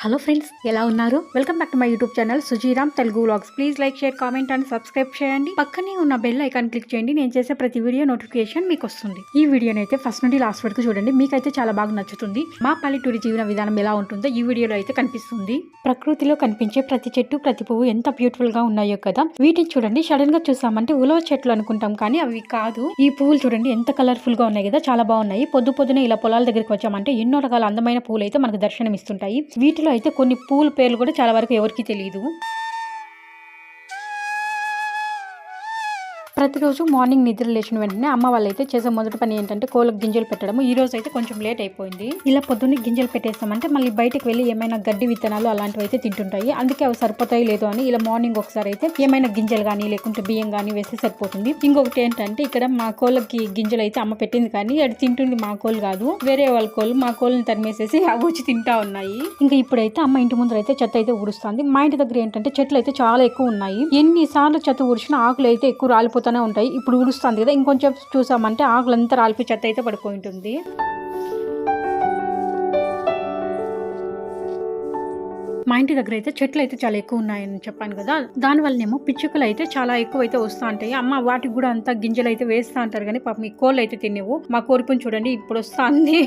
Hello friends, ఎలా ఉన్నారు? Welcome back to my YouTube channel Sujiram Telugu vlogs. Please like, share, comment and subscribe చేయండి. పక్కనే ఉన్న బెల్ ఐకాన్ క్లిక్ చేయండి. నేను చేసే ప్రతి వీడియో నోటిఫికేషన్ మీకు వస్తుంది. ఈ వీడియోని అయితే ఫస్ట్ నుండి లాస్ట్ వరకు చూడండి, మీకైతే చాలా బాగా నచ్చుతుంది. మా పల్లెటూరి జీవన విధానం ఎలా ఉంటుందో ఈ వీడియోలో అయితే కనిపిస్తుంది. ప్రకృతిలో కనిపించే ప్రతి చెట్టు, ప్రతి పువ్వు ఎంత బ్యూటిఫుల్ గా ఉన్నాయో కదా. వీటిని చూడండి, సడన్ గా చూసామంటే ఉలవ చెట్లు అనుకుంటాం, కానీ అవి కాదు. ఈ పువ్వులు చూడండి ఎంత కలర్ఫుల్ గా ఉన్నాయి కదా, చాలా బాగున్నాయి. పొద్దునే ఇలా పొలాల దగ్గరికి వచ్చామంటే ఎన్నో రకాల అందమైన పువ్వులు అయితే మనకు దర్శనం ఇస్తుంటాయి. వీటిలో అయితే కొన్ని పూల పేర్లు కూడా చాలా వరకు ఎవరికి తెలియదు. ప్రతిరోజు మార్నింగ్ నిద్ర లేచిన వెంటనే అమ్మ వాళ్ళైతే చేసే మొదటి పని ఏంటంటే కోళ్ళకి గింజలు పెట్టడం. ఈ రోజు అయితే కొంచెం లేట్ అయిపోయింది. ఇలా పొద్దున్నే గింజలు పెట్టేస్తామంటే మళ్ళీ బయటకు వెళ్ళి ఏమైనా గడ్డి విత్తనాలు అలాంటివి అయితే తింటుంటాయి. అందుకే అవి సరిపోతాయి లేదు అని ఇలా మార్నింగ్ ఒకసారి అయితే ఏమైనా గింజలు కానీ లేకుంటే బియ్యం కానీ వేస్తే సరిపోతుంది. ఇంకొకటి ఏంటంటే ఇక్కడ మా కోళ్ళకి గింజలు అయితే అమ్మ పెట్టింది, కానీ అది తింటుంది మా కోళ్ళు కాదు, వేరే వాళ్ళ కోళ్ళు. మా కోళ్ళని తరిమేసేసి అవి వచ్చి తింటా ఉన్నాయి. ఇంకా ఇప్పుడైతే అమ్మ ఇంటి ముందర అయితే చెత్త అయితే ఊడుస్తుంది. మా ఇంటి దగ్గర ఏంటంటే చెట్లు అయితే చాలా ఎక్కువ ఉన్నాయి. ఎన్నిసార్లు చెత్త ఊడ్చినా ఆకులు అయితే ఎక్కువ రాలిపోతాయి ఉంటాయి. ఇప్పుడు ఊడుస్తుంది కదా, ఇంకొంచెం చూసామంటే ఆకులంతా రాలిపోయి చెత్త అయితే పడిపోయి ఉంటుంది. మా ఇంటి దగ్గర అయితే చెట్లు అయితే చాలా ఎక్కువ ఉన్నాయని చెప్పాను కదా, దానివల్లనేమో పిచ్చుకలు అయితే చాలా ఎక్కువ అయితే వస్తూ ఉంటాయి. అమ్మ వాటికి కూడా అంతా గింజలు అయితే వేస్తూ ఉంటారు, కానీ పాపం ఈ కోళ్ళు అయితే తినేవు. మా కోరికను చూడండి ఇప్పుడు వస్తుంది.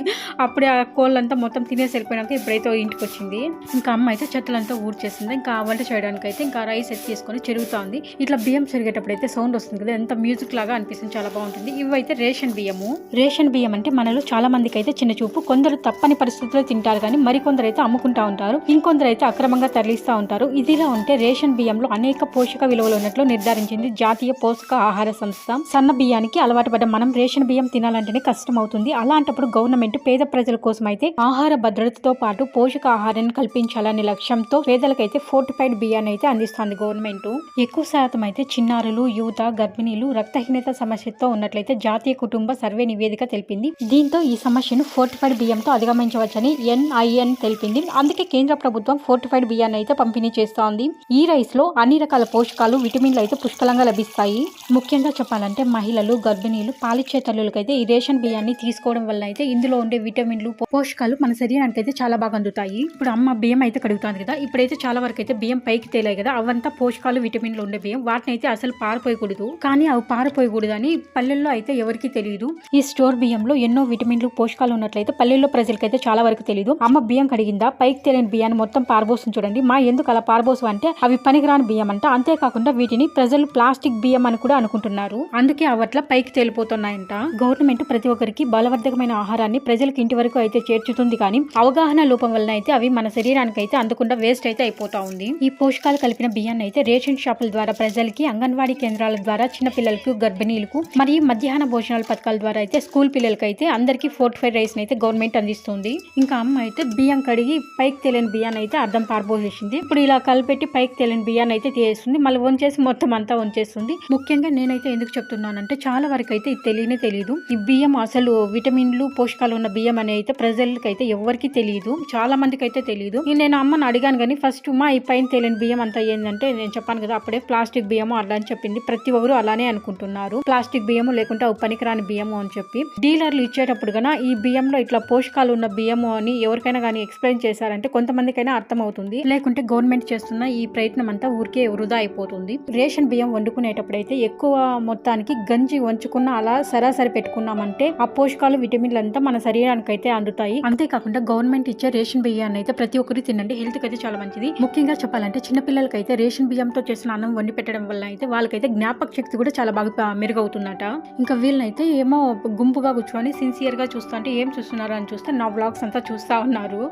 అప్పుడే ఆ కోళ్ళంతా మొత్తం తినేసి వెళ్ళిపోయినాక ఇప్పుడైతే ఇంటికి వచ్చింది. ఇంకా అమ్మ అయితే చెట్లంతా ఊడ్చేసింది. ఇంకా వంట చేయడానికి అయితే ఇంకా రైస్ అయితే తీసుకొని చెరుగుతా ఉంది. ఇట్లా బియ్యం చెరిగేటప్పుడు అయితే సౌండ్ వస్తుంది కదా, ఎంత మ్యూజిక్ లాగా అనిపిస్తుంది, చాలా బాగుంటుంది. ఇవైతే రేషన్ బియ్యము. రేషన్ బియ్యం అంటే మనలో చాలా మందికి అయితే చిన్న చూపు. కొందరు తప్పని పరిస్థితుల్లో తింటారు, కానీ మరికొందరు అయితే అమ్ముకుంటా ఉంటారు, ఇంకొందరు అయితే అక్రమంగా తరలిస్తూ ఉంటారు. ఇదిలా ఉంటే రేషన్ బియ్యంలో అనేక పోషక విలువలు ఉన్నట్లు నిర్ధారించింది జాతీయ పోషక ఆహార సంస్థ. సన్న బియ్యానికి అలవాటు పడ్డ మనం రేషన్ బియ్యం తినాలంటేనే కష్టం అవుతుంది. అలాంటప్పుడు గవర్నమెంట్ పేద ప్రజల కోసం అయితే ఆహార భద్రతతో పాటు పోషక ఆహారాన్ని కల్పించాలనే లక్ష్యంతో పేదలకైతే ఫోర్టిఫైడ్ బియ్యాన్ని అయితే అందిస్తుంది గవర్నమెంట్. ఎక్కువ శాతం అయితే చిన్నారులు, యువత, గర్భిణీలు రక్తహీనత సమస్యతో ఉన్నట్లయితే జాతీయ కుటుంబ సర్వే నివేదిక తెలిపింది. దీంతో ఈ సమస్యను ఫోర్టిఫైడ్ బియ్యంతో అధిగమించవచ్చని NIN తెలిపింది. అందుకే కేంద్ర ప్రభుత్వం ఫోర్టిఫైడ్ బియ్యాన్ని అయితే పంపిణీ చేస్తోంది. ఈ రైస్ లో అన్ని రకాల పోషకాలు, విటమిన్లు అయితే పుష్కలంగా లభిస్తాయి. ముఖ్యంగా చెప్పాలంటే మహిళలు, గర్భిణీలు, పాలిచ్చే తల్లులకైతే ఈ రేషన్ బియ్యాన్ని తీసుకోవడం వల్ల అయితే ఇందులో ఉండే విటమిన్లు, పోషకాలు మన శరీరానికి అయితే చాలా బాగా అందుతాయి. ఇప్పుడు అమ్మ బియ్యం అయితే కడుగుతుంది కదా, ఇప్పుడైతే చాలా వరకు అయితే బియ్యం పైకి తేలాయి కదా, అవంతా పోషకాలు, విటమిన్లు ఉండే బియ్యం. వాటిని అయితే అసలు పారిపోయకూడదు, కానీ అవి పారిపోయకూడదు అని పల్లెల్లో అయితే ఎవరికి తెలియదు. ఈ స్టోర్ బియ్యంలో ఎన్నో విటమిన్లు, పోషకాలు ఉన్నట్లయితే పల్లెల్లో ప్రజలకైతే చాలా వరకు తెలియదు. అమ్మ బియ్యం కడిగిందా, పైకి తేలిన బియ్యాన్ని మొత్తం పారబోసం చూడండి. మా ఎందుకు అలా పారబోసం అంటే అవి పనికిరాని బియ్యం అంట. అంతేకాకుండా వీటిని ప్రజలు ప్లాస్టిక్ బియ్యం అని కూడా అనుకుంటున్నారు, అందుకే అవట్ల పైకి తేలిపోతున్నాయంట. గవర్నమెంట్ ప్రతి ఒక్కరికి బలవర్ధకమైన ఆహారాన్ని ప్రజలకు ఇంటి వరకు అయితే చేర్చుతుంది, కానీ అవగాహన లోపం వలన అయితే అవి మన శరీరానికి అయితే అందకుండా వేస్ట్ అయితే అయిపోతా ఉంది. ఈ పోషకాలు కలిపిన బియ్యాన్ని అయితే రేషన్ షాపుల ద్వారా ప్రజలకి, అంగన్వాడీ కేంద్రాల ద్వారా చిన్న పిల్లలకు, గర్భిణీలకు మరియు మధ్యాహ్న భోజనాల పథకాల ద్వారా అయితే స్కూల్ పిల్లలకి అయితే అందరికీ ఫోర్టిఫైడ్ రైస్ అయితే గవర్నమెంట్ అందిస్తుంది. ఇంకా అమ్మ అయితే బియ్యం కడిగి పైకి తేలిన బియ్యాన్ని అయితే అర్థం పారబోసేసింది. ఇప్పుడు ఇలా కలిపెట్టి పైకి తేలిన బియ్యాన్ని అయితే తీసేస్తుంది, మళ్ళీ వంచేసి మొత్తం అంతా వంచేస్తుంది. ముఖ్యంగా నేనైతే ఎందుకు చెప్తున్నానంటే చాలా వరకు అయితే ఇది తెలియదు. ఈ బియ్యం అసలు విటమిన్లు, పోషకాలు ఉన్న బియ్యం అనేది అయితే ప్రజలకైతే ఎవరికి తెలియదు, చాలా మందికి అయితే తెలియదు. నేను అమ్మని అడిగాను, కానీ ఫస్ట్ మా ఈ పైన తేలిన బియ్యం అంతా ఏంటంటే నేను చెప్పాను కదా అప్పుడే ప్లాస్టిక్ బియ్యము అలా అని చెప్పింది. ప్రతి ఒక్కరు అలానే అనుకుంటున్నారు, ప్లాస్టిక్ బియ్యము లేకుంటే పనికిరాని బియ్యము అని చెప్పి. డీలర్లు ఇచ్చేటప్పుడు కన్నా ఈ బియ్యంలో ఇట్లా పోషకాలు ఉన్న బియ్యము అని ఎవరికైనా కానీ ఎక్స్ప్లెయిన్ చేశారంటే కొంతమందికైనా అర్థం అవుతుంది, లేకుంటే గవర్నమెంట్ చేస్తున్న ఈ ప్రయత్నం అంతా ఊరికే వృధా అయిపోతుంది. రేషన్ బియ్యం వండుకునేటప్పుడు అయితే ఎక్కువ మొత్తానికి గంజి వంచుకున్న అలా సరాసరి పెట్టుకున్నామంటే ఆ పోషకాలు, విటమిన్లు అంతా మన శరీరానికి అయితే అందుతాయి. అంతేకాకుండా గవర్నమెంట్ ఇచ్చే రేషన్ బియ్యాన్ని అయితే ప్రతి ఒక్కరు తినండి, హెల్త్ కి అయితే చాలా మంచిది. ముఖ్యంగా చెప్పాలంటే చిన్న పిల్లలకి అయితే రేషన్ బియ్యంతో చేసిన అన్నం వండి పెట్టడం వల్ల అయితే వాళ్ళకైతే జ్ఞాపక శక్తి కూడా చాలా బాగా మెరుగవుతుందట. ఇంకా వీళ్ళనైతే ఏమో గుంపుగా కూర్చొని సిన్సియర్ గా చూస్తుంటే ఏం చూస్తున్నారు అని చూస్తే నా వ్లాగ్స్ అంతా చూస్తా ఉన్నారు.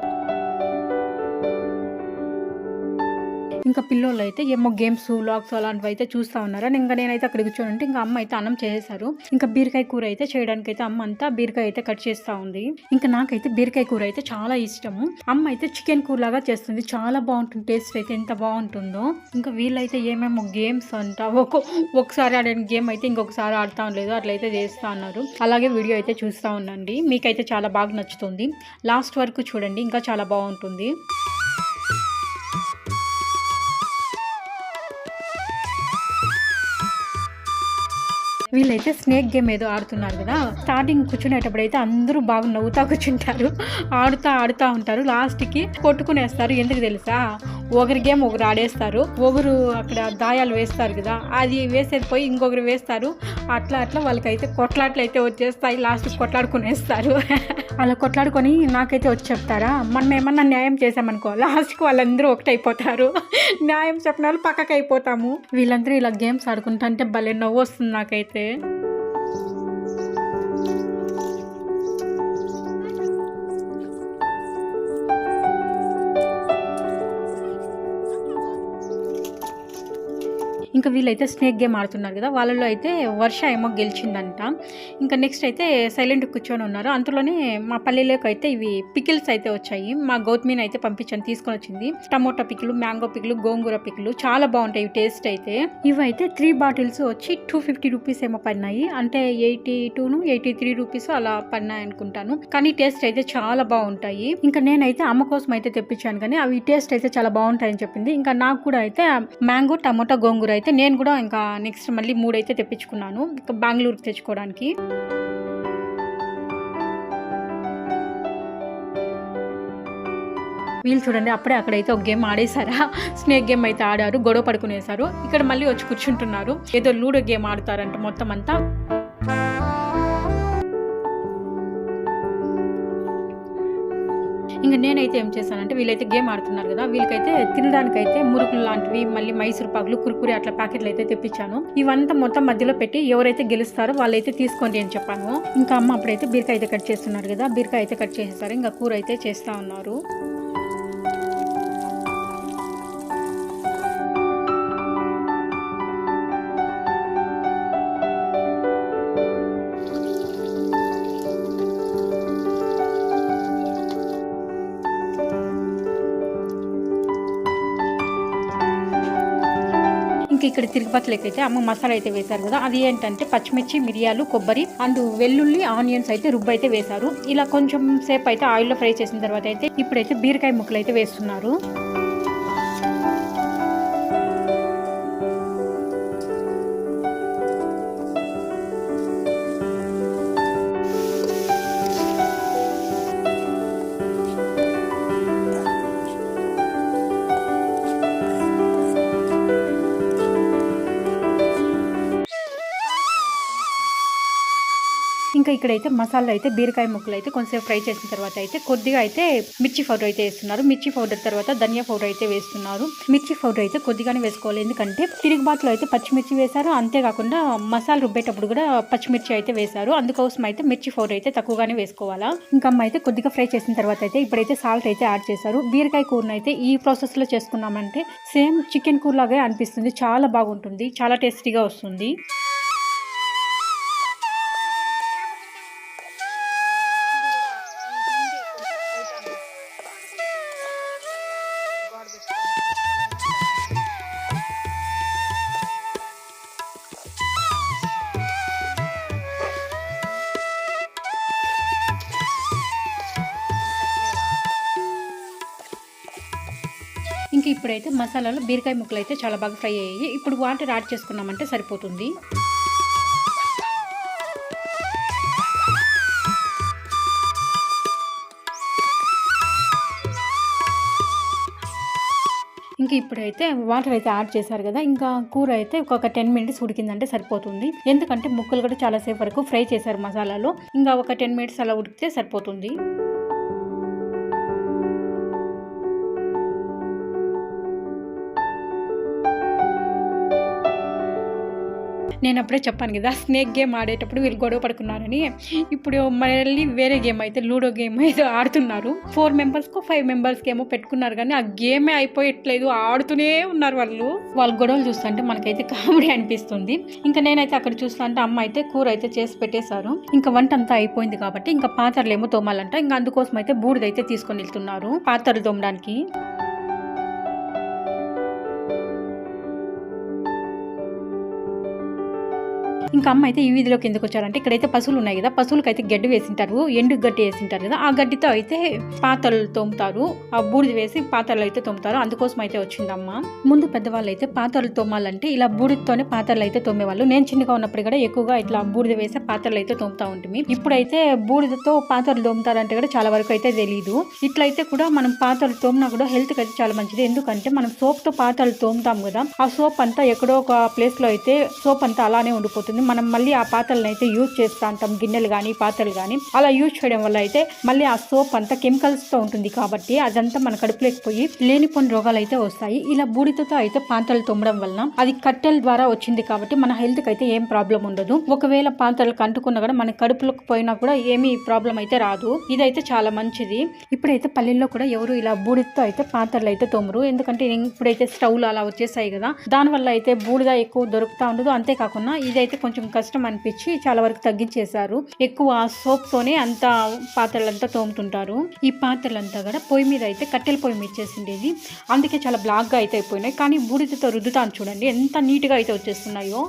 ఇంకా పిల్లలు అయితే ఏమో గేమ్స్, వ్లాగ్స్ అలాంటివి అయితే చూస్తూ ఉన్నారు. ఇంకా నేనైతే అక్కడ కూర్చొని ఉంటే ఇంకా అమ్మ అయితే అన్నం చేసేసారు. ఇంకా బీరకాయ కూర అయితే చేయడానికి అయితే అమ్మ అంతా బీరకాయ అయితే కట్ చేస్తూ ఉంది. ఇంకా నాకైతే బీరకాయ కూర అయితే చాలా ఇష్టము. అమ్మ అయితే చికెన్ కూర లాగా చేస్తుంది, చాలా బాగుంటుంది, టేస్ట్ అయితే ఎంత బాగుంటుందో. ఇంకా వీళ్ళైతే ఏమేమో గేమ్స్ అంట, ఒకసారి ఆడిన గేమ్ అయితే ఇంకొకసారి ఆడుతా లేదు, అట్లయితే చేస్తూ ఉన్నారు. అలాగే వీడియో అయితే చూస్తూ ఉండండి, మీకైతే చాలా బాగా నచ్చుతుంది. లాస్ట్ వరకు చూడండి, ఇంకా చాలా బాగుంటుంది. వీళ్ళైతే స్నేక్ గేమ్ ఏదో ఆడుతున్నారు కదా. స్టార్టింగ్ కూర్చునేటప్పుడు అయితే అందరూ బాగా నవ్వుతా కూర్చుంటారు, ఆడుతా ఉంటారు. లాస్ట్కి కొట్టుకునేస్తారు. ఎందుకు తెలుసా, ఒకరి గేమ్ ఒకరు ఆడేస్తారు, ఒకరు అక్కడ దాయాలు వేస్తారు కదా, అది వేసేది పోయి ఇంకొకరు వేస్తారు. అట్లా వాళ్ళకైతే కొట్లాట్లు అయితే వచ్చేస్తాయి. లాస్ట్ కొట్లాడుకునేస్తారు. అలా కొట్లాడుకొని నాకైతే వచ్చి చెప్తారా, మనం ఏమన్నా న్యాయం చేసామనుకో లాస్ట్కి వాళ్ళందరూ ఒకటైపోతారు. న్యాయం చెప్పిన వాళ్ళు పక్కకి అయిపోతాము. వీళ్ళందరూ ఇలా గేమ్స్ ఆడుకుంటా అంటే భలే నవ్వు వస్తుంది నాకైతే. ఇంకా వీళ్ళైతే స్నేక్ గేమ్ ఆడుతున్నారు కదా, వాళ్ళలో అయితే వర్ష ఏమో గెలిచిందంట. ఇంకా నెక్స్ట్ అయితే సైలెంట్ కూర్చొని ఉన్నారు. అంతలోనే మా పల్లెలోకి అయితే ఇవి పికిల్స్ అయితే వచ్చాయి. మా గౌతమిని అయితే పంపించాను, తీసుకొని వచ్చింది. టమోటా పికిలు, మ్యాంగో పికిలు, గోంగూర పికిలు చాలా బాగుంటాయి టేస్ట్ అయితే. ఇవైతే 3 బాటిల్స్ వచ్చి 250 రూపీస్ ఏమో పడినాయి. అంటే 82 83 రూపీస్ అలా పడినాయి అనుకుంటాను. కానీ టేస్ట్ అయితే చాలా బాగుంటాయి. ఇంకా నేనైతే అమ్మ కోసం అయితే తెప్పించాను, కానీ అవి టేస్ట్ అయితే చాలా బాగుంటాయని చెప్పింది. ఇంకా నాకు కూడా అయితే మ్యాంగో, టమోటా, గోంగూర అయితే నేను కూడా ఇంకా నెక్స్ట్ మళ్ళీ 3 అయితే తెప్పించుకున్నాను ఇంకా బెంగళూరుకి తెచ్చుకోవడానికి. వీళ్ళు చూడండి అప్పుడే అక్కడైతే ఒక గేమ్ ఆడేసారా, స్నేక్ గేమ్ అయితే ఆడారు, గొడవ పడుకునేసారు. ఇక్కడ మళ్ళీ వచ్చి కూర్చుంటున్నారు, ఏదో లూడో గేమ్ ఆడతారంట మొత్తం అంతా. ఇంకా నేనైతే ఏం చేశానంటే, వీళ్ళైతే గేమ్ ఆడుతున్నారు కదా, వీళ్ళకైతే తినడానికైతే మురుకులు లాంటివి, మళ్ళీ మైసూర్ పాకులు, కురుకురి అట్లా ప్యాకెట్లు అయితే తెప్పించాను. ఇవంతా మొత్తం మధ్యలో పెట్టి ఎవరైతే గెలుస్తారో వాళ్ళైతే తీసుకోండి అని చెప్పాను. ఇంకా అమ్మ అప్పుడైతే బీరకాయ అయితే కట్ చేస్తున్నారు కదా, బీరకాయ అయితే కట్ చేసేసారు. ఇంకా కూర అయితే చేస్తా ఉన్నారు. ఇక్కడ తిరుగుపతలకి అయితే అమ్మ మసాలా అయితే వేశారు కదా, అది ఏంటంటే పచ్చిమిర్చి, మిరియాలు, కొబ్బరి అండ్ వెల్లుల్లి, ఆనియన్స్ అయితే రుబ్బు అయితే వేశారు. ఇలా కొంచెం సేపు అయితే ఆయిల్లో ఫ్రై చేసిన తర్వాత అయితే ఇప్పుడైతే బీరకాయ ముక్కలు అయితే వేస్తున్నారు. ఇంకా ఇక్కడైతే మసాలా అయితే బీరకాయ ముక్కలు అయితే కొంచెం ఫ్రై చేసిన తర్వాత అయితే కొద్దిగా అయితే మిర్చి పౌడర్ అయితే వేస్తున్నారు. మిర్చి పౌడర్ తర్వాత ధనియా పౌడర్ అయితే వేస్తున్నారు. మిర్చి పౌడర్ అయితే కొద్దిగానే వేసుకోవాలి, ఎందుకంటే తిరుగుబాటులో అయితే పచ్చిమిర్చి వేశారు, అంతేకాకుండా మసాలా రుబ్బేటప్పుడు కూడా పచ్చిమిర్చి అయితే వేశారు. అందుకోసం అయితే మిర్చి పౌడర్ అయితే తక్కువగానే వేసుకోవాలా. ఇంకా అమ్మ అయితే కొద్దిగా ఫ్రై చేసిన తర్వాత అయితే ఇప్పుడైతే సాల్ట్ అయితే యాడ్ చేశారు. బీరకాయ కూరను అయితే ఈ ప్రాసెస్ లో చేసుకున్నామంటే సేమ్ చికెన్ కూర లాగే అనిపిస్తుంది, చాలా బాగుంటుంది, చాలా టేస్టీగా వస్తుంది. ఇంక ఇప్పుడైతే మసాలాలో బీరకాయ ముక్కలు అయితే చాలా బాగా ఫ్రై అయ్యాయి. ఇప్పుడు వాటర్ యాడ్ చేసుకున్నామంటే సరిపోతుంది. ఇంకా ఇప్పుడైతే వాటర్ అయితే యాడ్ చేశారు కదా, ఇంకా కూర అయితే ఒక 10 మినిట్స్ ఉడికిందంటే సరిపోతుంది. ఎందుకంటే ముక్కలు కూడా చాలాసేపు వరకు ఫ్రై చేశారు మసాలాలో, ఇంకా ఒక 10 మినిట్స్ అలా ఉడికితే సరిపోతుంది. నేను అప్పుడే చెప్పాను కదా, స్నేక్ గేమ్ ఆడేటప్పుడు వీళ్ళు గొడవ పడుకున్నారని. ఇప్పుడు మళ్ళీ వేరే గేమ్ అయితే లూడో గేమ్ అయితే ఆడుతున్నారు. 4 మెంబర్స్కో 5 మెంబర్స్కి ఏమో పెట్టుకున్నారు, కానీ ఆ గేమే అయిపోయట్లేదు, ఆడుతూనే ఉన్నారు వాళ్ళ గొడవలు చూస్తుంటే మనకైతే కామెడీ అనిపిస్తుంది. ఇంకా నేనైతే అక్కడ చూస్తుంటే అమ్మ అయితే కూర అయితే చేసి పెట్టేశారు. ఇంకా వంట అంతా అయిపోయింది కాబట్టి ఇంకా పాత్రలు ఏమో తోమాలంట. ఇంకా అందుకోసం అయితే బూడిదైతే తీసుకొని వెళ్తున్నారు పాత్రలు తోమడానికి. ఇంకా అమ్మ అయితే ఈ వీధిలోకి ఎందుకు వచ్చారంటే ఇక్కడైతే పశువులు ఉన్నాయి కదా, పశువులకు అయితే గడ్డి వేసింటారు, ఎండు గడ్డి వేసింటారు కదా, ఆ గడ్డితో అయితే పాత్రలు తోముతారు, ఆ బూడిద వేసి పాత్రలు అయితే తోముతారు. అందుకోసం అయితే వచ్చిందమ్మ. ముందు పెద్దవాళ్ళు అయితే పాత్రలు తోమాలంటే ఇలా బూడిదతోనే పాత్రలు అయితే తోమేవాళ్ళు. నేను చిన్నగా ఉన్నప్పుడు కూడా ఎక్కువగా ఇట్లా బూడిద వేసే పాత్రలు అయితే తోముతా ఉంటుంది. ఇప్పుడైతే బూడిదతో పాత్రలు తోముతారంటే కూడా చాలా వరకు అయితే తెలియదు. ఇట్లయితే కూడా మనం పాత్రలు తోమినా కూడా హెల్త్ కి అయితే చాలా మంచిది. ఎందుకంటే మనం సోప్ తో పాత్రలు తోముతాం కదా, ఆ సోప్ అంతా ఎక్కడో ఒక ప్లేస్ లో అయితే సోప్ అంతా అలానే ఉండిపోతుంది. మనం మళ్ళీ ఆ పాత్రలను అయితే యూజ్ చేస్తూ ఉంటాం, గిన్నెలు కానీ పాత్రలు కానీ. అలా యూజ్ చేయడం వల్ల అయితే మళ్ళీ ఆ సోప్ అంతా కెమికల్స్ తో ఉంటుంది కాబట్టి అదంతా మన కడుపులోకి పోయి లేనిపోని రోగాలు అయితే వస్తాయి. ఇలా బూడిదతో అయితే పాత్రలు తోమడం వలన అది కట్టెల ద్వారా వచ్చింది కాబట్టి మన హెల్త్ కి అయితే ఏం ప్రాబ్లం ఉండదు. ఒకవేళ పాత్రలు కంటుకున్నా కూడా మన కడుపులోకి పోయినా కూడా ఏమీ ప్రాబ్లం అయితే రాదు. ఇదైతే చాలా మంచిది. ఇప్పుడైతే పల్లెల్లో కూడా ఎవరు ఇలా బూడిదతో అయితే పాత్రలు అయితే తోమరు. ఎందుకంటే ఇప్పుడైతే స్టవ్లు అలా వచ్చేసాయి కదా, దానివల్ల అయితే బూడిద ఎక్కువ దొరుకుతా ఉండదు. అంతేకాకుండా ఇదైతే కొంచెం కష్టం అనిపించి చాలా వరకు తగ్గించేశారు. ఎక్కువ సోప్ తోనే అంతా పాత్రలంతా తోముతుంటారు. ఈ పాత్రలంతా కూడా పొయ్యి మీద అయితే కట్టెల పొయ్యి మీద చేసిండేది, అందుకే చాలా బ్లాక్ గా అయితే అయిపోయినాయి. కానీ బూడిదతో రుద్దుతాను చూడండి ఎంత నీట్ గా అయితే వచ్చేస్తున్నాయో.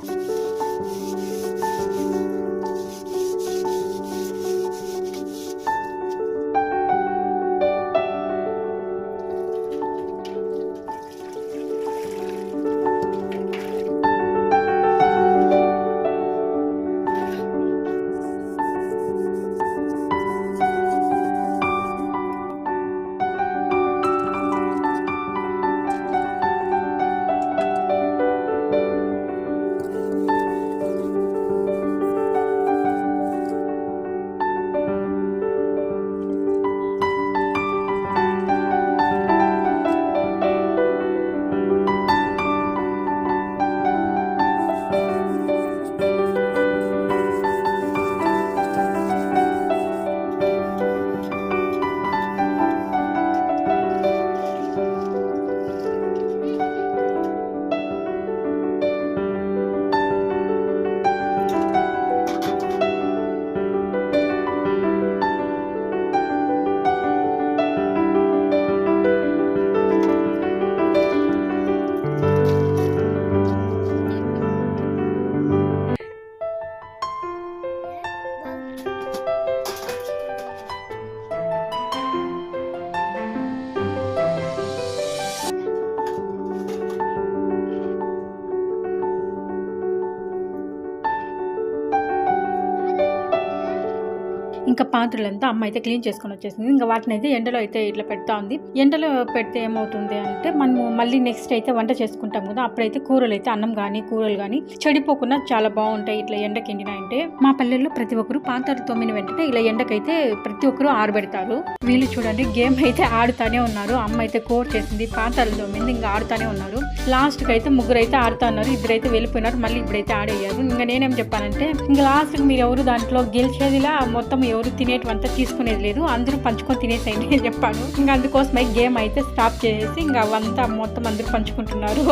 ఇంకా పాత్రలంతా అమ్మ అయితే క్లీన్ చేసుకొని వచ్చేసింది. ఇంకా వాటిని అయితే ఎండలో అయితే ఇట్లా పెడతా ఉంది. ఎండలో పెడితే ఏమవుతుంది అంటే మనము మళ్ళీ నెక్స్ట్ అయితే వంట చేసుకుంటాం కదా, అప్పుడైతే కూరలు అయితే అన్నం కానీ కూరలు కానీ చెడిపోకుండా చాలా బాగుంటాయి ఇట్లా ఎండకి ఎండినాయంటే. మా పల్లెల్లో ప్రతి ఒక్కరు పాత్రలు తోమిన వెంటనే ఇలా ఎండకైతే ప్రతి ఒక్కరు ఆరబెడతారు. వీళ్ళు చూడండి గేమ్ అయితే ఆడుతానే ఉన్నారు. అమ్మ అయితే కోర్ చేసింది, పాత్రలు తోమింది, ఇంకా ఆడుతానే ఉన్నారు. లాస్ట్ కి అయితే ముగ్గురు అయితే ఆడుతా ఉన్నారు, ఇద్దరైతే వెళ్ళిపోయినారు, మళ్ళీ ఇప్పుడైతే ఆడయ్యారు. ఇంకా నేనేం చెప్పానంటే ఇంకా లాస్ట్ కి మీరు ఎవరు దాంట్లో గెలిచేదిలా మొత్తం ఎవరు తినేటివంతా తీసుకునేది లేదు, అందరూ పంచుకొని తినేసేయండి అని చెప్పాను. ఇంకా అందుకోసమై గేమ్ అయితే స్టాప్ చేసేసి ఇంకా అవంతా మొత్తం అందరూ పంచుకుంటున్నారు.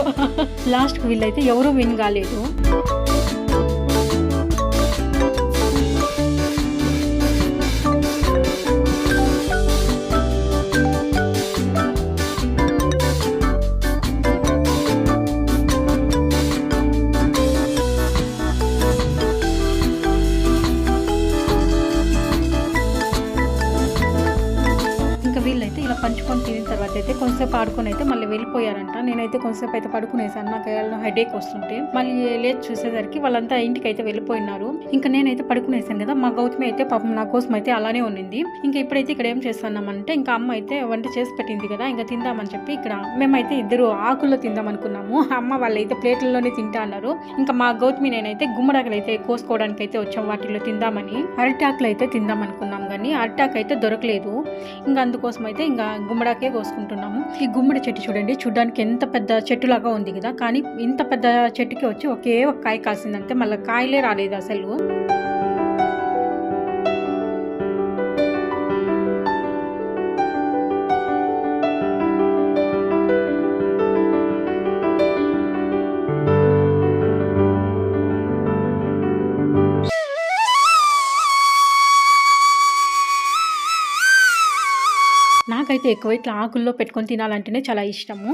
లాస్ట్ కి వీళ్ళైతే ఎవరు విన్ కాలేదు. వీళ్ళైతే ఇలా పంచుకొని తినిన తర్వాత అయితే కొంతసేపు ఆడుకొని అయితే మళ్ళీ వెళ్ళిపోయారంట. నేనైతే కొంతసేపు అయితే పడుకునేసాను, నాకు హెడేక్ వస్తుంటే. మళ్ళీ లేచి చూసేసరికి వాళ్ళంతా ఇంటికి అయితే వెళ్ళిపోయినారు. ఇంకా నేనైతే పడుకునేసాను కదా, మా గౌతమి అయితే పాపం నా కోసం అయితే అలానే ఉన్నింది. ఇంకా ఇప్పుడైతే ఇక్కడ ఏం చేస్తున్నామంటే ఇంకా అమ్మ అయితే వంట చేసి పెట్టింది కదా, ఇంకా తిందామని చెప్పి ఇక్కడ మేమైతే ఇద్దరు ఆకుల్లో తిందాం అనుకున్నాము. అమ్మ వాళ్ళైతే ప్లేట్లలోనే తింటా అన్నారు. ఇంకా మా గౌతమి నేనైతే గుమ్మడాకులు అయితే కోసుకోవడానికి అయితే వచ్చాం, వాటిల్లో తిందామని. అరటాకులు అయితే తిందాం అనుకున్నాం కానీ అరటాకు అయితే దొరకలేదు. ఇంకా అందుకోసం అయితే ఇంకా గుమ్మడాకే కోసుకుంటున్నాము. ఈ గుమ్మడి చెట్టు చూడండి, చూడడానికి ఎంత పెద్ద చెట్టు లాగా ఉంది కదా, కానీ ఇంత పెద్ద చెట్టుకి వచ్చి ఒకే ఒక కాయ కాసిందంటే మళ్ళీ కాయలే రాలేదు అసలు. నాకైతే నాకైతే ఎక్కువ ఇట్లా ఆకుల్లో పెట్టుకొని తినాలంటేనే చాలా ఇష్టము.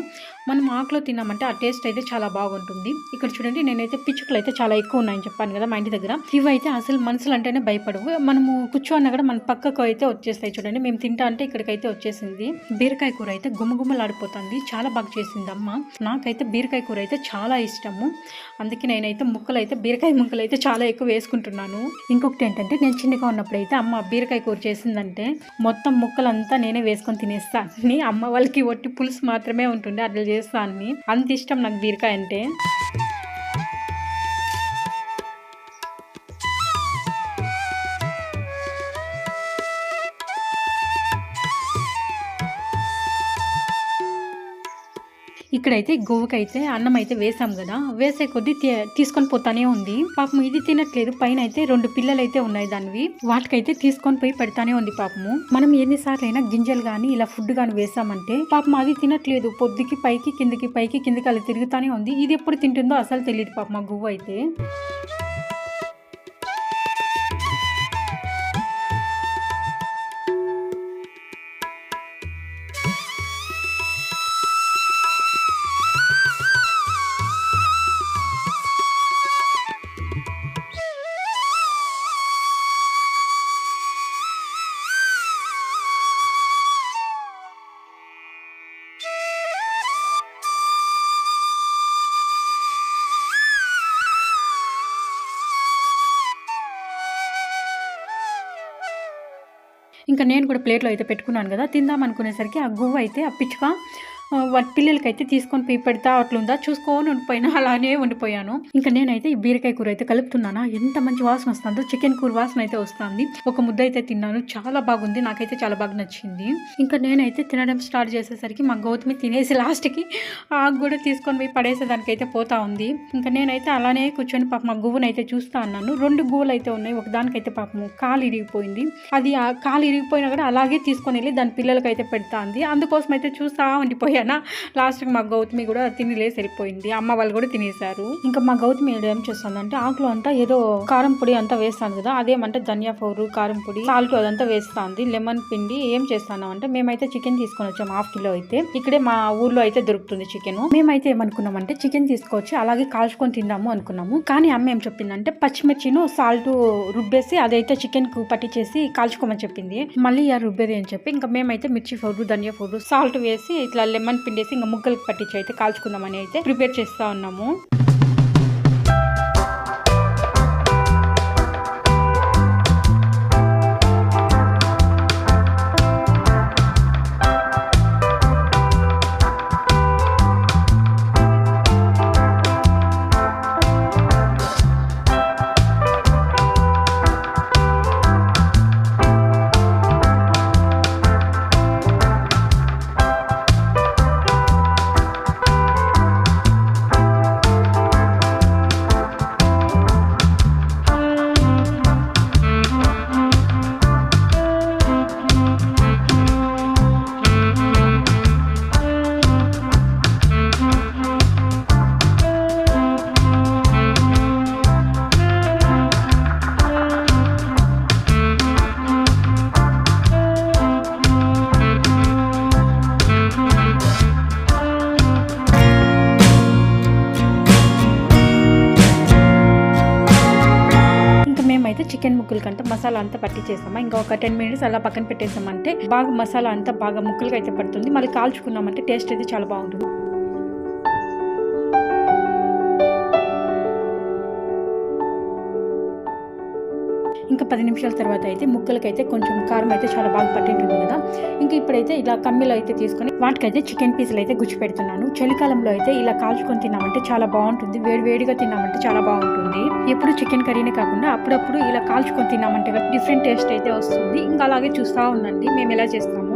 మనం ఆకులో తిన్నామంటే ఆ టేస్ట్ అయితే చాలా బాగుంటుంది. ఇక్కడ చూడండి నేనైతే పిచ్చుకలు అయితే చాలా ఎక్కువ ఉన్నాయని చెప్పాను కదా మా ఇంటి దగ్గర. ఇవైతే అసలు మనుషులు అంటేనే భయపడవు. మనము కూర్చోన్నా కూడా మన పక్కకు అయితే వచ్చేస్తాయి చూడండి. మేము తింటా అంటే ఇక్కడికైతే వచ్చేసింది. బీరకాయ కూర అయితే గుమ్మగుమ్మలాడిపోతుంది. చాలా బాగా చేసింది అమ్మ. నాకైతే బీరకాయ కూర అయితే చాలా ఇష్టము. అందుకే నేనైతే బీరకాయ ముక్కలు అయితే చాలా ఎక్కువ వేసుకుంటున్నాను. ఇంకొకటి ఏంటంటే నేను చిన్నగా ఉన్నప్పుడు అయితే అమ్మ బీరకాయ కూర చేసిందంటే మొత్తం ముక్కలంతా నేనే వేసుకొని తినేస్తాను. అమ్మ వాళ్ళకి ఒట్టి పులుసు మాత్రమే ఉంటుంది, అట్లా చేస్తాను. అంత ఇష్టం నాకు బీరకాయ అంటే. ఇక్కడైతే గోవుకైతే అన్నం అయితే వేసాం కదా, వేసే కొద్దీ తీసుకొని పోతానే ఉంది. పాపం ఇది తినట్లేదు. పైన అయితే 2 పిల్లలు అయితే ఉన్నాయి దానివి. వాటికైతే తీసుకొని పోయి పెడతానే ఉంది పాపము. మనం ఎన్నిసార్లు అయినా గింజలు గాని ఇలా ఫుడ్ గాని వేసామంటే పాపం అది తినట్లేదు. పొద్దుకి పైకి కిందికి అలా తిరుగుతానే ఉంది. ఇది ఎప్పుడు తింటుందో అసలు తెలియదు పాపం మా గోవు అయితే. ఇంకా నేను కూడా ప్లేట్లో అయితే పెట్టుకున్నాను కదా, తిందాం అనుకునేసరికి ఆ గువ్వ అయితే ఆ పిచ్చుక వాటి పిల్లలకైతే తీసుకొని పోయి పెడతా అట్లుందా చూసుకొని ఉండిపోయినా, అలానే ఉండిపోయాను. ఇంకా నేనైతే ఈ బీరకాయ కూర అయితే కలుపుతున్నానా, ఎంత మంచి వాసన వస్తుందో, చికెన్ కూర వాసన అయితే వస్తుంది. ఒక ముద్ద అయితే తిన్నాను, చాలా బాగుంది. నాకైతే చాలా బాగా నచ్చింది. ఇంకా నేనైతే తినడం స్టార్ట్ చేసేసరికి మా గౌతమి తినేసి లాస్ట్కి ఆకు కూడా తీసుకొని పోయి పడేసేదానికి అయితే పోతా ఉంది. ఇంకా నేనైతే అలానే కూర్చొని పాప మా గువ్వనైతే చూస్తా అన్నాను. 2 గువ్వలు అయితే ఉన్నాయి. ఒకదానికైతే పాపము కాలు ఇరిగిపోయింది. అది ఆ కాలు ఇరిగిపోయినా కూడా అలాగే తీసుకొని వెళ్ళి దాని పిల్లలకైతే పెడతా ఉంది. అందుకోసం అయితే చూస్తా ఉండిపోయాను. లాస్ట్కి మా గౌతమి కూడా తినేసి వెళ్ళిపోయింది. అమ్మ వాళ్ళు కూడా తినేశారు. ఇంకా మా గౌతమి ఏం చేస్తుందంటే ఆకులో అంతా ఏదో కారం పొడి అంతా వేస్తాను కదా, అదేమంటే ధనియా పౌడర్, కారం పొడి, సాల్ట్ అదంతా వేస్తుంది. లెమన్ పిండి ఏం చేస్తాను అంటే మేమైతే చికెన్ తీసుకొని వచ్చాము 1/2 కిలో అయితే. ఇక్కడే మా ఊర్లో అయితే దొరుకుతుంది చికెన్. మేమైతే ఏమనుకున్నామంటే చికెన్ తీసుకొచ్చి అలాగే కాల్చుకొని తిందాము అనుకున్నాము. కానీ అమ్మ ఏం చెప్పిందంటే పచ్చిమిర్చిను సాల్ట్ రుబ్బేసి అదైతే చికెన్ కు పట్టించేసి కాల్చుకోమని చెప్పింది. మళ్ళీ రుబ్బేది అని చెప్పి ఇంకా మేమైతే మిర్చి పౌడర్, ధనియా పౌడర్, సాల్ట్ వేసి ఇట్లా లెమన్ పిండేసి ఇంకా ముక్కలకి పట్టించి అయితే కాల్చుకుందామని అయితే ప్రిపేర్ చేస్తా ఉన్నాము. చికెన్ ముక్కలు కంటే మసాలా అంతా పట్టించేసామా, ఇంకా ఒక 10 మినిట్స్ అలా పక్కన పెట్టేసామంటే బాగా మసాలా అంతా బాగా ముక్కలుగా అయితే పడుతుంది. మళ్ళీ కాల్చుకున్నామంటే టేస్ట్ అయితే చాలా బాగుంటుంది. ఇంకా 10 నిమిషాల తర్వాత అయితే ముక్కలకైతే కొంచెం కారం అయితే చాలా బాగా పట్టింటుంది కదా. ఇంకా ఇప్పుడైతే ఇలా కమ్మిలో అయితే తీసుకొని వాటికైతే చికెన్ పీసులు అయితే గుచ్చి పెడుతున్నాను. చలికాలంలో అయితే ఇలా కాల్చుకొని తిన్నామంటే చాలా బాగుంటుంది. వేడిగా తిన్నామంటే చాలా బాగుంటుంది. ఎప్పుడు చికెన్ కర్రీనే కాకుండా అప్పుడప్పుడు ఇలా కాల్చుకొని తిన్నామంటే డిఫరెంట్ టేస్ట్ అయితే వస్తుంది. ఇంకా అలాగే చూస్తూ ఉండండి మేము ఎలా చేస్తాము.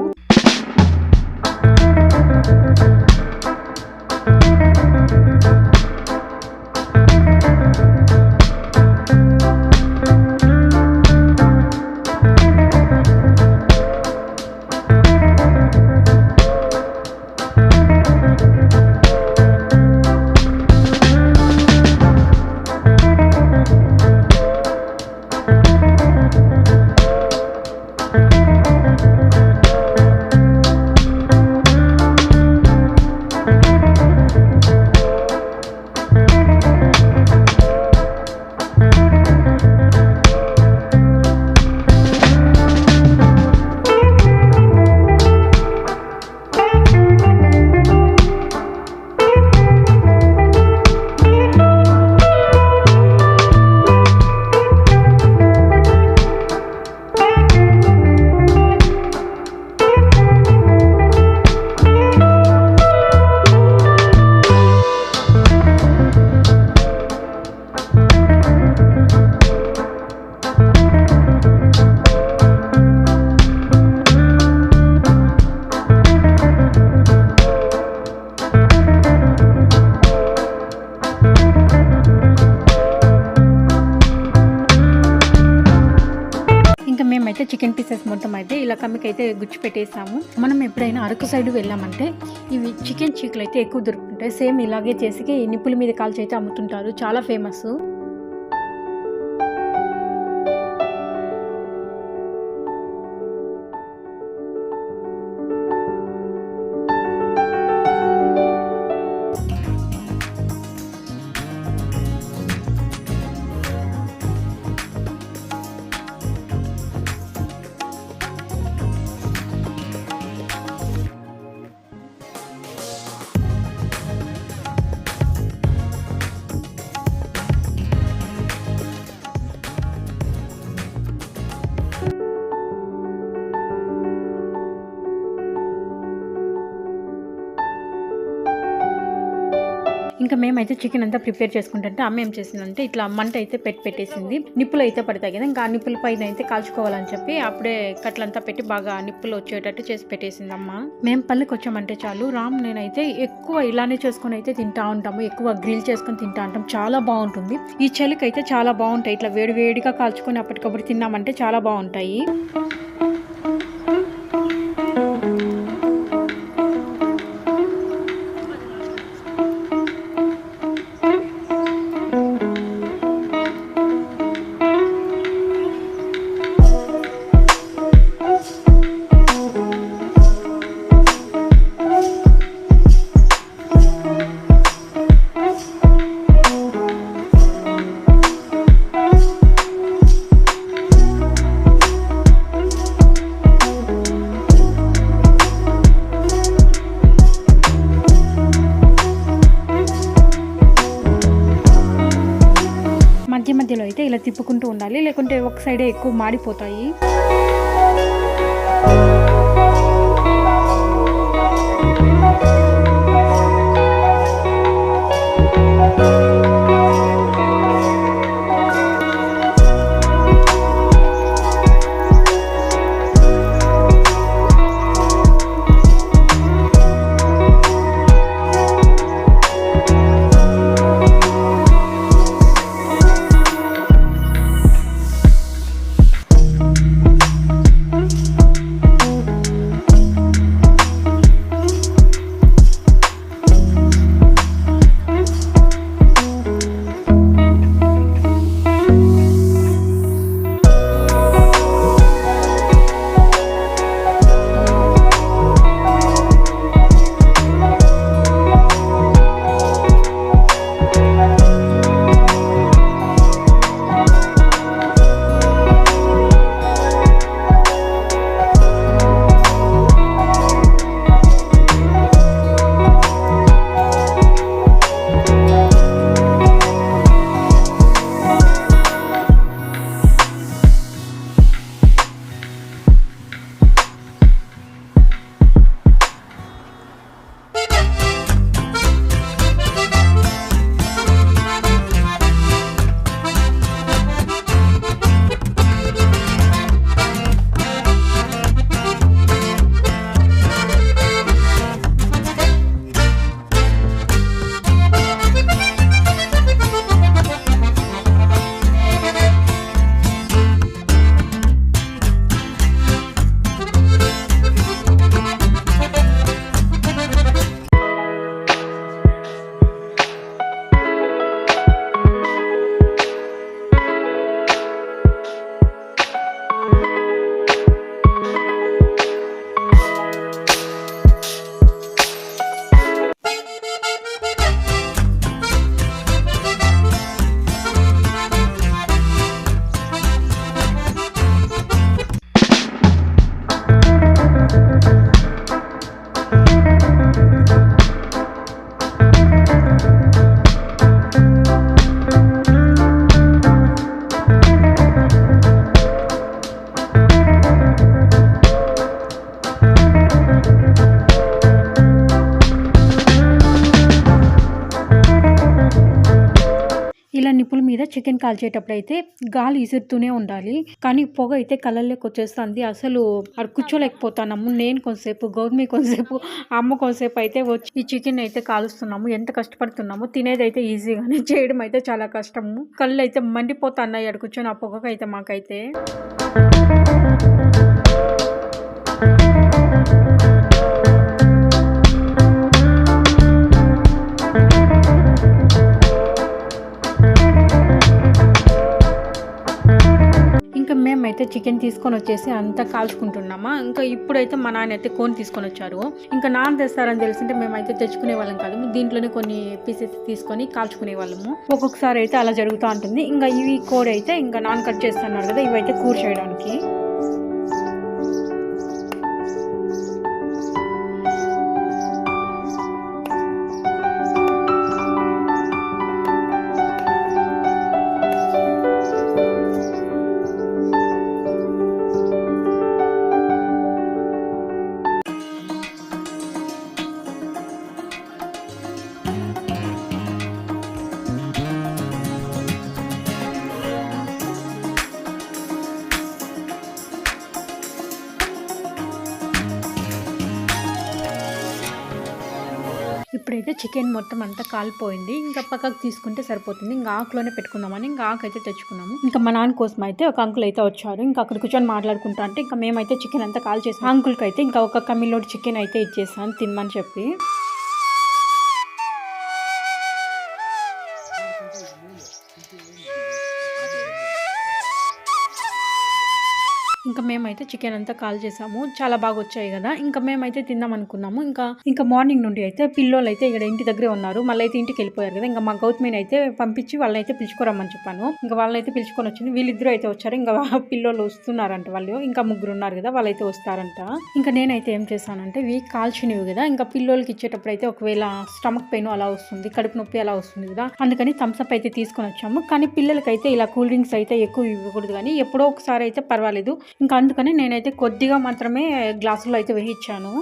మొత్తం అయితే ఇలా కమ్మికైతే గుచ్చి పెట్టేసాము. మనం ఎప్పుడైనా అరకు సైడ్ వెళ్ళామంటే ఇవి చికెన్ చీకులు అయితే ఎక్కువ దొరుకుతుంటాయి. సేమ్ ఇలాగే చేసి నిప్పుల మీద కాల్చి అయితే అమ్ముతుంటారు, చాలా ఫేమస్. ఇంకా మేమైతే చికెన్ అంతా ప్రిపేర్ చేసుకుంటుంటే అమ్మ ఏం చేసిందంటే ఇట్లా మంట అయితే పెట్టేసింది. నిప్పులు అయితే పడతాయి కదా, ఇంకా ఆ నిప్పుల పైన అయితే కాల్చుకోవాలని చెప్పి అప్పుడే కట్లంతా పెట్టి బాగా నిప్పులు వచ్చేటట్టు చేసి పెట్టేసింది అమ్మ. మేము పల్లెకి వచ్చామంటే చాలు రామ్ నేనైతే ఎక్కువ ఇలానే చేసుకుని అయితే తింటా ఉంటాము, ఎక్కువ గ్రిల్ చేసుకొని తింటా ఉంటాం, చాలా బాగుంటుంది. ఈ చలికి అయితే చాలా బాగుంటాయి, ఇట్లా వేడిగా కాల్చుకొని అప్పటికప్పుడు తిన్నామంటే చాలా బాగుంటాయి. మధ్యలో అయితే ఇలా తిప్పుకుంటూ ఉండాలి, లేకుంటే ఒక సైడే ఎక్కువ మాడిపోతాయి. నిప్పుల మీద చికెన్ కాల్చేటప్పుడు అయితే గాలి ఇసురుతూనే ఉండాలి, కానీ పొగ అయితే కళ్ళల్లోకి వచ్చేస్తుంది. అసలు అక్కడ కూర్చోలేకపోతున్నాము. నేను కొంతసేపు, గౌతమి కొంతసేపు, అమ్మ కొంతసేపు అయితే వచ్చి ఈ చికెన్ అయితే కాలుస్తున్నాము. ఎంత కష్టపడుతున్నాము. తినేది అయితే ఈజీగానే, చేయడం అయితే చాలా కష్టము. కళ్ళు అయితే మండిపోతున్నాయి అక్కడ కూర్చొని ఆ పొగకైతే మాకైతే. మేమైతే చికెన్ తీసుకొని వచ్చేసి అంతా కాల్చుకుంటున్నామా. ఇంకా ఇప్పుడైతే మా నాన్న అయితే కోన్ తీసుకొని వచ్చారు. ఇంకా నాన్న తెస్తారని తెలిసింటే మేమైతే తెచ్చుకునే వాళ్ళం కాదు, దీంట్లోనే కొన్ని పీసెస్ తీసుకొని కాల్చుకునే వాళ్ళము. ఒక్కొక్కసారి అయితే అలా జరుగుతూ ఉంటుంది. ఇంకా ఇవి కోడి అయితే ఇంకా నాన్న కట్ చేస్తున్నారు కదా, ఇవైతే కూర చేయడానికి. ఇప్పుడైతే చికెన్ మొత్తం అంతా కాలిపోయింది. ఇంకా పక్కకు తీసుకుంటే సరిపోతుంది. ఇంకా ఆకులోనే పెట్టుకుందామని ఇంకా ఆకు అయితే తెచ్చుకున్నాము. ఇంకా మా నాన్న కోసం అయితే ఒక అంకుల్ అయితే వచ్చారు. ఇంకా అక్కడ కూర్చొని మాట్లాడుకుంటా అంటే ఇంకా మేమైతే చికెన్ అంతా కాల్ చేసాం. అంకుల్కి అయితే ఇంకా ఒక కమ్మిలోడ్ చికెన్ అయితే ఇచ్చేసాను తినమని చెప్పి. ఇంకా మేమైతే చికెన్ అంతా కాల్ చేసాము. చాలా బాగా వచ్చాయి కదా. ఇంకా మేమైతే తిందాం అనుకున్నాము. ఇంకా మార్నింగ్ నుండి అయితే పిల్లోళ్ళు అయితే ఇక్కడ ఇంటి దగ్గరే ఉన్నారు. మళ్ళీ అయితే ఇంటికి వెళ్ళిపోయారు కదా. ఇంకా మా గౌతమిని అయితే పంపించి వాళ్ళనైతే పిలుచుకోరమ్మని చెప్పాను. ఇంకా వాళ్ళైతే పిలుచుకొని వచ్చింది. వీళ్ళిద్దరూ అయితే వచ్చారు. ఇంకా పిల్లోళ్ళు వస్తున్నారంట. వాళ్ళు ఇంకా ముగ్గురు ఉన్నారు కదా, వాళ్ళైతే వస్తారంట. ఇంకా నేనైతే ఏం చేశానంటే ఇవి కాల్చినవి కదా, ఇంకా పిల్లోళ్ళకి ఇచ్చేటప్పుడు అయితే ఒకవేళ స్టమక్ పెయిన్ అలా వస్తుంది, కడుపు నొప్పి అలా వస్తుంది కదా, అందుకని థమ్స్అప్ అయితే తీసుకొని వచ్చాము. కానీ పిల్లలకైతే ఇలా కూల్ డ్రింక్స్ అయితే ఎక్కువ ఇవ్వకూడదు, కానీ ఎప్పుడో ఒకసారి అయితే పర్వాలేదు. ఇంకా అందుకని నేనైతే కొద్దిగా మాత్రమే గ్లాసులో అయితే వేయించాను.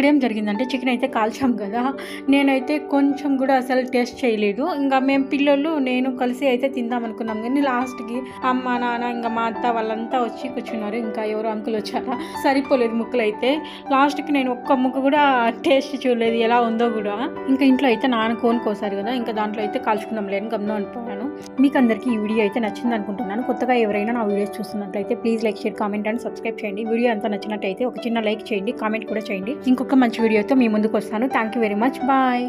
ఇక్కడ ఏం జరిగిందంటే చికెన్ అయితే కాల్చాం కదా, నేనైతే కొంచెం కూడా అసలు టేస్ట్ చేయలేదు. ఇంకా మేము పిల్లలు నేను కలిసి అయితే తిందాం అనుకున్నాం, కానీ లాస్ట్కి అమ్మ నాన్న ఇంకా మా అత్త వాళ్ళంతా వచ్చి కూర్చున్నారు. ఇంకా ఎవరు అంకుల్ వచ్చారా, సరిపోలేదు ముక్కలు అయితే. లాస్ట్కి నేను ఒక్క ముక్క కూడా టేస్ట్ చూడలేదు ఎలా ఉందో కూడా. ఇంకా ఇంట్లో అయితే నాన్న కోన్ కోసారు కదా, ఇంకా దాంట్లో అయితే కాల్చుకుందాం లేని గమనం అనిపోయాను. మీకు అందరికీ ఈ వీడియో అయితే నచ్చింది అనుకుంటున్నాను. కొత్తగా ఎవరైనా నా వీడియోస్ చూస్తున్నట్లయితే please like, share, comment and subscribe చేయండి. వీడియో అంతా నచ్చినట్టయితే ఒక చిన్న లైక్ చేయండి, కామెంట్ కూడా చేయండి. ఇంకొక మంచి వీడియోతో మీ ముందుకు వస్తాను. Thank you very much. Bye.